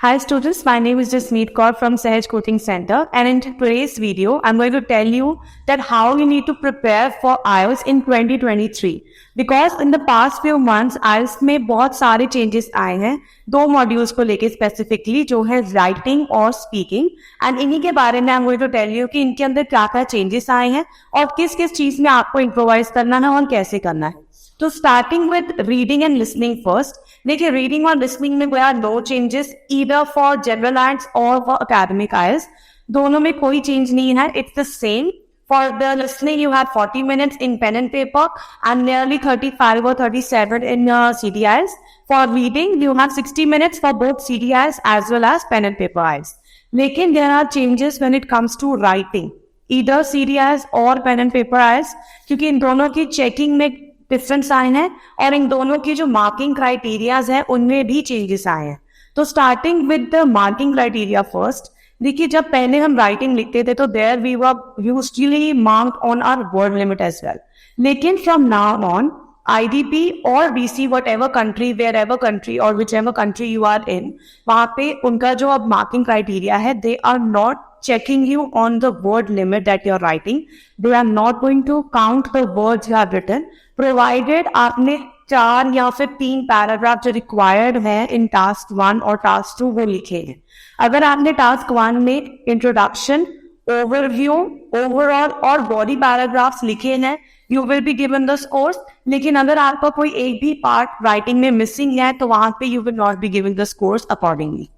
Hi students, my name is Jasmeet Kaur from Sahaj Coaching Center, and in today's video, I'm going to tell you that how you need to prepare for IELTS in 2023. Because in the past few months, IELTS में बहुत सारे changes आए हैं, दो modules को लेके specifically जो है writing और speaking, and इन्हीं के बारे में I'm going to tell you कि इनके अंदर क्या क्या changes आए हैं और किस किस चीज में आपको improvise करना है और कैसे करना है. तो starting with reading and listening first. देखिए, रीडिंग और लिसनिंग में कोई no changes either for general IELTS और फॉर एकेडमिक आइल्स. दोनों में कोई चेंज नहीं है. It's the same. For the listening you have 40 minutes in pen and paper and nearly 35 or 37 in CD IELTS. For reading you have 60 minutes for both CD IELTS as well as pen and paper IELTS. लेकिन there are changes when it comes to writing, either CD IELTS और pen and paper IELTS, क्योंकि इन दोनों की checking में difference आए हैं और इन दोनों की जो मार्किंग क्राइटेरियाज है उनमें भी चेंजेस आए हैं. तो starting with the marking criteria first. देखिए, जब पहले हम राइटिंग लिखते थे तो there we were usually marked on our word limit as well. लेकिन फ्रॉम नाउ ऑन IDP और BC whatever country, wherever country or whichever country you are in, वहाँ पे उनका जो अब मार्किंग क्राइटेरिया है, they are not checking you on the word limit that you are writing. They are not going to count the words you have written, provided आपने 4 या फिर 3 paragraph जो रिक्वायर्ड है इन टास्क 1 और टास्क 2 वो लिखे हैं. अगर आपने टास्क 1 में इंट्रोडक्शन, ओवरव्यू, ओवरऑल और बॉडी पैराग्राफ्स लिखे हैं, you will be given the scores. लेकिन अगर आपका कोई एक भी पार्ट राइटिंग में मिसिंग है तो वहां पे you will not be giving the scores accordingly.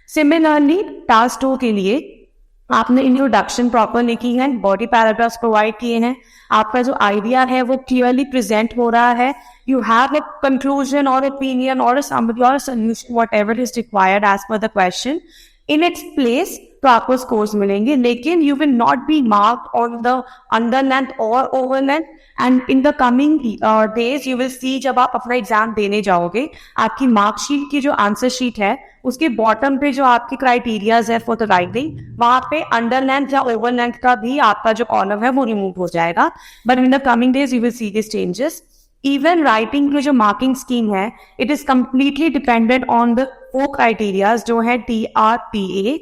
Similarly task 2 के लिए आपने इंट्रोडक्शन प्रॉपर लिखी है, बॉडी पैराग्राफ्स प्रोवाइड किए हैं, आपका जो आइडिया है वो क्लियरली प्रेजेंट हो रहा है, यू हैव अ कंक्लूजन और ओपिनियन और समरी और solution whatever is required as per the question in its place, तो आपको स्कोर्स मिलेंगे. लेकिन you will not be marked on the under length और over length. And in the coming days you will see, जब आप अपना exam देने जाओगे, आपकी मार्कशीट की जो आंसर शीट है उसके बॉटम पे जो आपके क्राइटेरियाज है फॉर द राइटिंग, वहां पे अंडर लेंथ या ओवर लेंथ का भी आपका जो कॉलम है वो रिमूव हो जाएगा. But in the coming days you will see this changes. Even writing की जो मार्किंग स्कीम है, it is completely dependent on the 4 criterias जो है TRPA,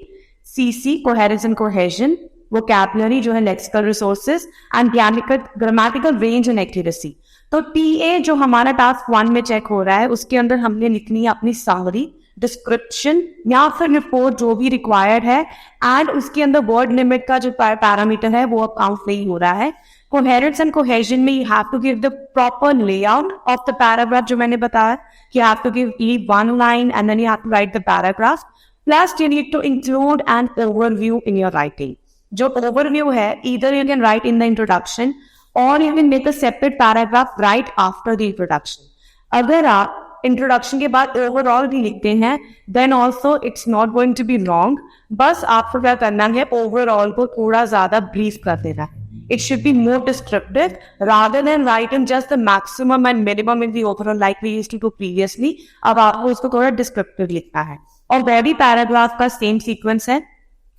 CC coherence and cohesion, vocabulary जो है lexical resources, and grammatical range and accuracy. तो TA जो हमारा टास्क 1 में चेक हो रहा है, उसके अंदर हमने लिखनी है अपनी समरी, डिस्क्रिप्शन या फिर रिपोर्ट जो भी रिक्वायर्ड है, एंड उसके अंदर वर्ड लिमिट का जो पैरामीटर है वो अब काउंट नहीं हो रहा है. कोहेरेंस एंड कोहेजन में you have to give the proper layout of the paragraph, जो मैंने बताया कि you have to give one line and then you have to write the paragraph. Plus you need to include an overview in your writing. जो overview है, either you can write in the introduction or you can make a separate paragraph right after the introduction. अगर आप introduction के बाद overall भी लिखते हैं then also it's not going to be wrong. बस आपको क्या करना है, ओवरऑल को थोड़ा ज्यादा ब्रीफ कर देना है. It should be more descriptive rather than write in just the maximum and minimum in the overall like we used to do previously. अब आपको उसको थोड़ा descriptive लिखना है. और वेरी पैराग्राफ का सेम सीक्वेंस है.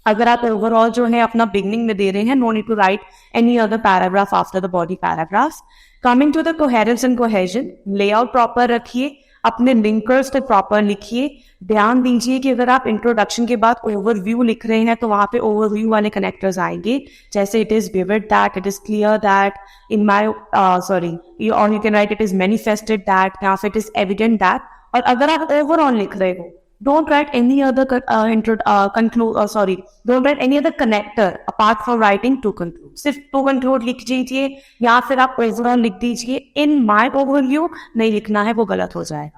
अगर आप ओवरऑल जो है अपना बिगनिंग में दे रहे हैं, no need to write any other paragraph after the body paragraphs. Coming to the coherence and cohesion, layout proper रखिए, अपने लिंकर्स पे प्रॉपर लिखिए. ध्यान दीजिए कि अगर आप इंट्रोडक्शन के बाद ओवरव्यू लिख रहे हैं तो वहां पे ओवरव्यू वाले कनेक्टर्स आएंगे, जैसे it is vivid that, it is clear that, in my और you can write it is manifested that या फिर इट इज एविडेंट दैट. और अगर आप ओवरऑल लिख रहे हो, don't write any other don't write any other connector apart from writing to conclude. सिर्फ to conclude लिख दीजिए या फिर आप overall लिख दीजिए. in my overview नहीं लिखना है, वो गलत हो जाएगा.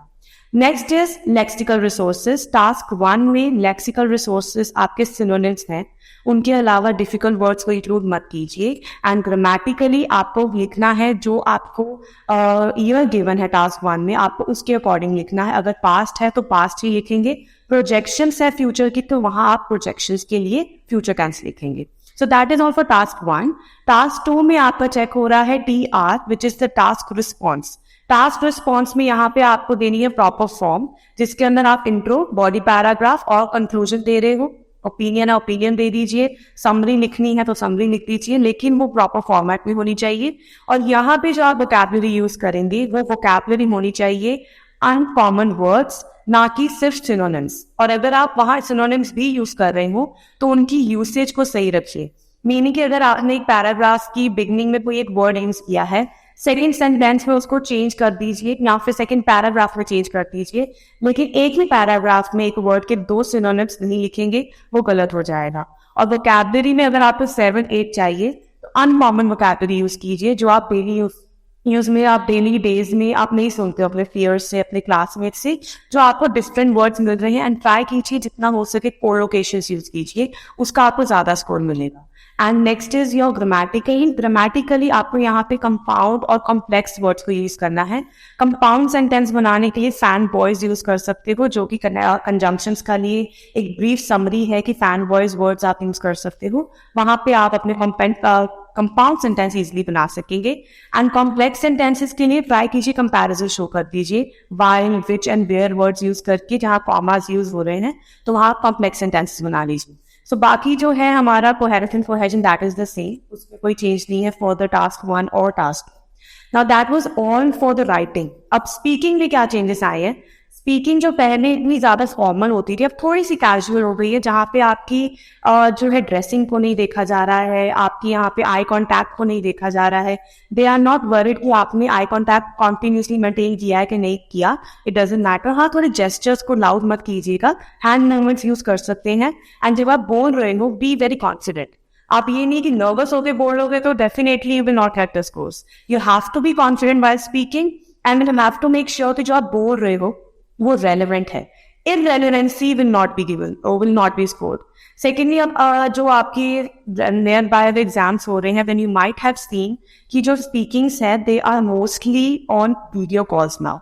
Next is lexical resources. Task 1 में लेक्सिकल रिसोर्सेज आपके सिनोनिम्स हैं, उनके अलावा डिफिकल्ट वर्ड्स को इंक्लूड मत कीजिए. एंड ग्रामेटिकली आपको लिखना है जो आपको ईयर गिवन है टास्क 1 में, आपको उसके अकॉर्डिंग लिखना है. अगर पास्ट है तो पास्ट ही लिखेंगे, प्रोजेक्शंस है फ्यूचर की तो वहां आप प्रोजेक्शंस के लिए फ्यूचर टेंस लिखेंगे. So that is all for task 1. Task 2 में आपका चेक हो रहा है TR, which is the task response. Task response में यहाँ पे आपको देनी है प्रॉपर फॉर्म, जिसके अंदर आप इंट्रो, बॉडी पैराग्राफ और कंक्लूजन दे रहे हो. ओपिनियन है, ओपिनियन दे दीजिए. समरी लिखनी है तो समरी लिख दीजिए, लेकिन वो प्रॉपर फॉर्मेट में होनी चाहिए. और यहाँ पे जो आप वोकैबुलरी यूज करेंगे वो वोकैबुलरी होनी चाहिए अनकॉमन वर्ड्स, ना कि सिर्फ सिनोनिम्स। और अगर आप वहाँ सिनोनिम्स भी यूज कर रहे हो तो उनकी यूसेज को सही रखिए। मीनिंग कि अगर आपने एक पैराग्राफ की बिगनिंग में कोई एक वर्ड यूज किया है, सेकेंड सेंटेंस में उसको चेंज कर दीजिए या फिर सेकेंड पैराग्राफ में चेंज कर दीजिए, लेकिन एक ही पैराग्राफ में एक वर्ड के 2 सिनोनिम्स नहीं लिखेंगे, वो गलत हो जाएगा। और वोकैबुलरी में अगर आपको 7-8 चाहिए तो अनकॉमन वोकैबुलरी यूज कीजिए, जो आप डेली यूज में, आप डेली डेज में आप नहीं सुनते हो अपने पीयर्स से, अपने क्लासमेट से, जो आपको डिफरेंट वर्ड्स मिल रहे हैं। एंड ट्राई कीजिए जितना हो सके कोलोकेशंस यूज कीजिए, उसका आपको ज्यादा स्कोर मिलेगा। And next is your grammatically आपको यहाँ पे कंपाउंड और कॉम्प्लेक्स वर्ड्स को यूज करना है। कंपाउंड सेंटेंस बनाने के लिए फैन बॉयज यूज कर सकते हो, जो कि कंजंक्शंस का लिए एक ब्रीफ समरी है कि फैन बॉयज वर्ड्स आप यूज कर सकते हो। वहां पे आप अपने कंपाउंड सेंटेंस इजिली बना सकेंगे। एंड कॉम्प्लेक्स सेंटेंसेस के लिए ट्राई कीजिए कंपैरिजन शो कर दीजिए, while, which and where words use करके, जहाँ कॉमास यूज हो रहे हैं तो वहाँ कॉम्प्लेक्स सेंटेंसेस बना लीजिए। सो बाकी जो है हमारा coherence and cohesion that is the same, उसमें कोई चेंज नहीं है फॉर द टास्क 1 और task. Now that was all for the writing. अब स्पीकिंग में क्या चेंजेस आए हैं? स्पीकिंग जो पहले इतनी ज्यादा फॉर्मल होती थी, अब थोड़ी सी कैजुअल हो गई है, जहाँ पे आपकी जो है ड्रेसिंग को नहीं देखा जा रहा है, आपकी यहाँ पे आई कांटेक्ट को नहीं देखा जा रहा है। दे आर नॉट वरीड कि आपने आई कांटेक्ट कॉन्टिन्यूसली मेंटेन किया है कि नहीं किया, इट डजंट मैटर। हाँ, थोड़े जेस्चर्स को लाउड मत कीजिएगा, हैंड मूवमेंट्स यूज कर सकते हैं। एंड जब आप बोल रहे हो, बी वेरी कॉन्फिडेंट। आप ये नहीं कि नर्वस होकर बोलोगे तो definitely you will not have the scores. You have to be confident while speaking and you have to make sure कि जो आप बोल रहे हो वो रेलेवेंट है। Irrelevancy will not be given और will not be scored. Secondly, अब जो आपकी नियर बाय एग्जाम्स हो रहे हैं, then you might have seen कि जो स्पीकिंग्स है they are mostly on video calls now,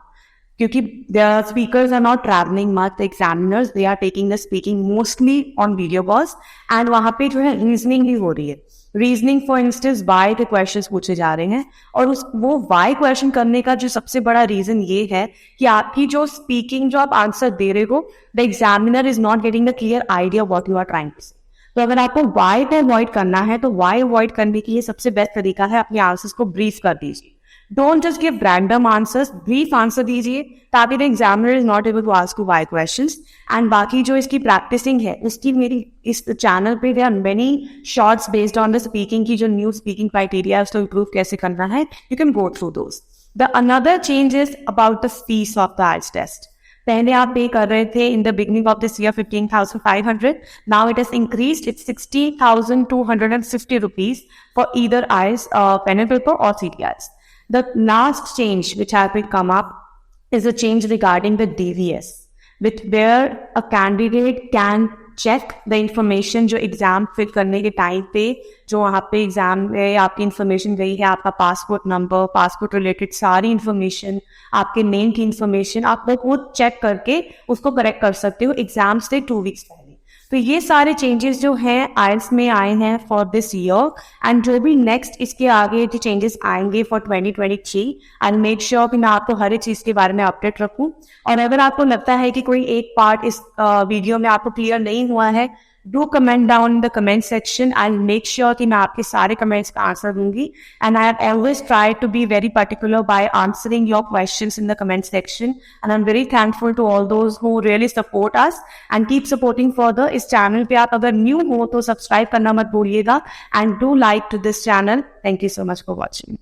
क्योंकि the speakers are not traveling much, the examiners they are taking the speaking mostly on video calls। and वहाँ पे जो है reasoning ही हो रही है। रीजनिंग फॉर इंस्टेंस वाई के क्वेश्चंस पूछे जा रहे हैं, और वो वाई क्वेश्चन करने का जो सबसे बड़ा रीजन ये है कि आपकी जो स्पीकिंग, जो आप आंसर दे रहे हो, the examiner is not getting the clear idea what you are trying to say. तो अगर आपको वाई पे अवॉइड करना है तो वाई अवॉइड करने के लिए सबसे बेस्ट तरीका है अपने आंसर्स को ब्रीफ कर दीजिए। Don't just give random answers, brief answer दीजिए ताकि the examiner is not able to ask you why questions. And बाकी जो इसकी प्रैक्टिसिंग है, उसकी मेरी इस चैनल पे there are many shorts based on the speaking की जो न्यू स्पीकिंग क्राइटेरिया है उसको इम्प्रूव कैसे करना है, you can go through those. The another change is about the fees of the IELTS test. पहले आप पे कर रहे थे in the beginning of this year 15,500, now it is increased, it's 16,250 rupees for either IELTS pen and paper और CTIs. The last change which has been come up is a change regarding the DVS, where a candidate can check the information जो exam fill करने के time पे जो वहाँ पे exam में आपकी इन्फॉर्मेशन गई है, आपका पासपोर्ट नंबर, पासपोर्ट रिलेटेड सारी इन्फॉर्मेशन, आपके नेम की इन्फॉर्मेशन, आप लोग वो चेक करके उसको करेक्ट कर सकते हो एग्जाम से 2 वीक्स पहले। तो ये सारे चेंजेस जो हैं आइल्स में आए हैं फॉर दिस ईयर। एंड जो भी नेक्स्ट इसके आगे जो चेंजेस आएंगे फॉर 2023, आई मेक श्योर कि मैं आपको हर एक चीज के बारे में अपडेट रखूं। और अगर आपको लगता है कि कोई एक पार्ट इस वीडियो में आपको क्लियर नहीं हुआ है, do comment down in the comment section. I make sure कि मैं आपके सारे कमेंट्स का आंसर दूंगी। And I have always try to be very particular by answering your questions in the comment section. And I am very thankful to all those who really support us and keep supporting further. इस channel पे आप अगर new हो तो subscribe करना मत भूलिएगा and do like to this channel. Thank you so much for watching.